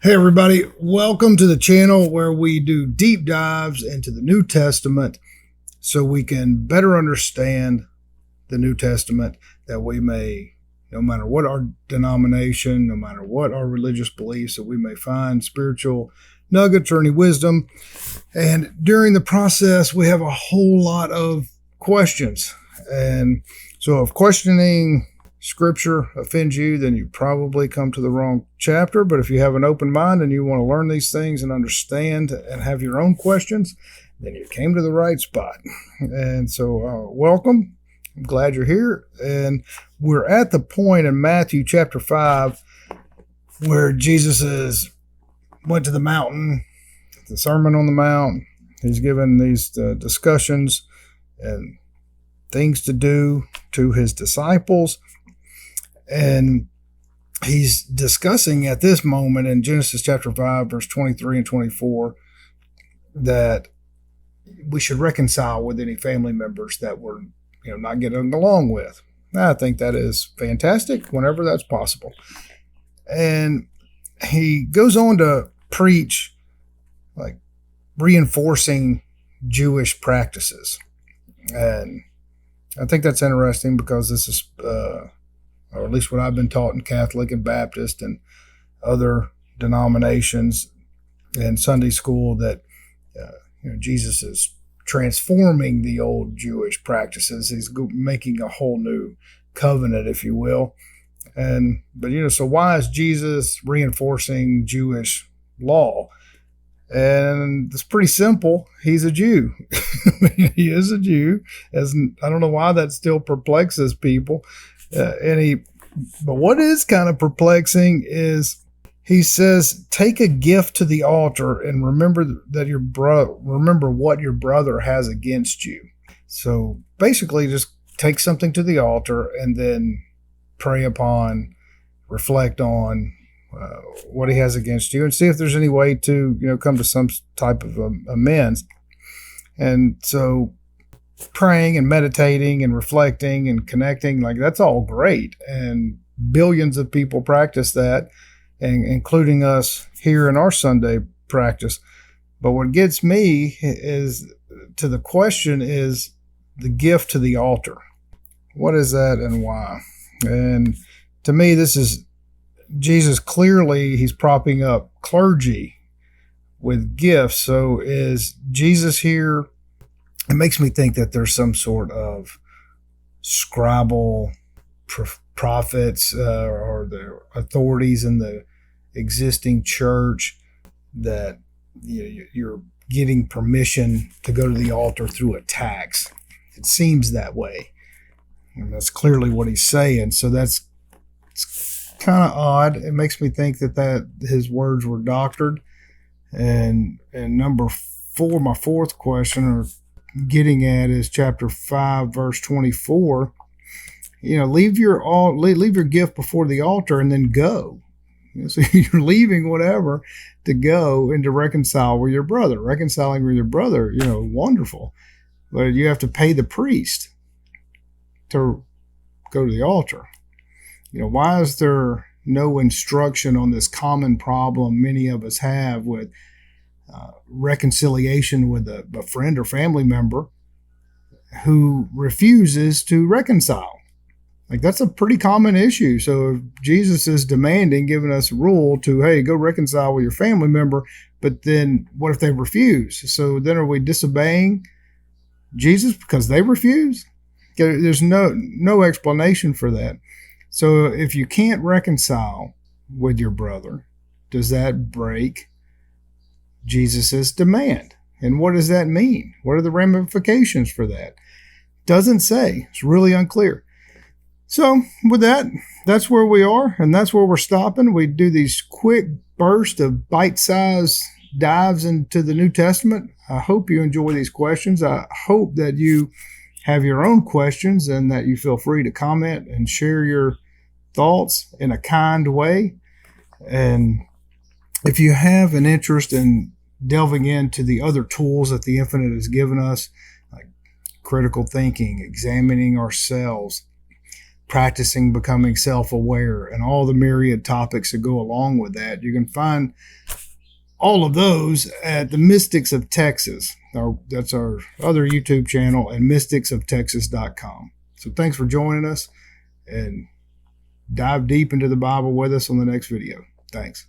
Hey everybody, welcome to the channel where we do deep dives into the New Testament so we can better understand the New Testament, that we may, no matter what our denomination, no matter what our religious beliefs, that we may find spiritual nuggets or any wisdom. And during the process, we have a whole lot of questions. And so if questioning Scripture offends you, then you probably come to the wrong chapter. But if you have an open mind and you want to learn these things and understand and have your own questions, then you came to the right spot. And so welcome. I'm glad you're here. And we're at the point in Matthew chapter 5 where Jesus went to the mountain, the Sermon on the Mount. He's given these discussions and things to do to his disciples. And he's discussing at this moment in Genesis chapter 5, verse 23 and 24, that we should reconcile with any family members that we're not getting along with. I think that is fantastic whenever that's possible. And he goes on to preach like reinforcing Jewish practices. And I think that's interesting because this is or at least what I've been taught in Catholic and Baptist and other denominations and Sunday school, that Jesus is transforming the old Jewish practices. He's making a whole new covenant, if you will. But so why is Jesus reinforcing Jewish law? And it's pretty simple. He's a Jew. He is a Jew. I don't know why that still perplexes people. But what is kind of perplexing is he says, take a gift to the altar and remember what your brother has against you. So basically just take something to the altar and then pray upon, reflect on what he has against you, and see if there's any way to come to some type of amends. And so praying and meditating and reflecting and connecting, like, that's all great, and billions of people practice that, and including us here in our Sunday practice. But what gets me is to the question is the gift to the altar. What is that and why? And to me, this is Jesus. Clearly he's propping up clergy with gifts. So is Jesus here? It makes me think that there's some sort of scribal prophets or the authorities in the existing church that you're getting permission to go to the altar through a tax. It seems that way. And that's clearly what he's saying. So it's kind of odd. It makes me think that his words were doctored. And number 4, my fourth question, or getting at, is chapter 5, verse 24. Leave your gift before the altar and then go. So you're leaving whatever to go and to reconcile with your brother. Reconciling with your brother, wonderful. But you have to pay the priest to go to the altar. Why is there no instruction on this common problem many of us have with reconciliation with a friend or family member who refuses to reconcile? Like, that's a pretty common issue. So if Jesus is giving us a rule to, hey, go reconcile with your family member, but then what if they refuse? So then are we disobeying Jesus because they refuse? There's no explanation for that. So if you can't reconcile with your brother, does that break Jesus's demand? And what does that mean? What are the ramifications for that? Doesn't say. It's really unclear. So with that, that's where we are, and that's where we're stopping. We do these quick bursts of bite-sized dives into the New Testament. I hope you enjoy these questions. I hope that you have your own questions and that you feel free to comment and share your thoughts in a kind way. And if you have an interest in delving into the other tools that the Infinite has given us, like critical thinking, examining ourselves, practicing becoming self-aware, and all the myriad topics that go along with that. You can find all of those at the Mystics of Texas. That's our other YouTube channel, and mysticsoftexas.com. So thanks for joining us, and dive deep into the Bible with us on the next video. Thanks.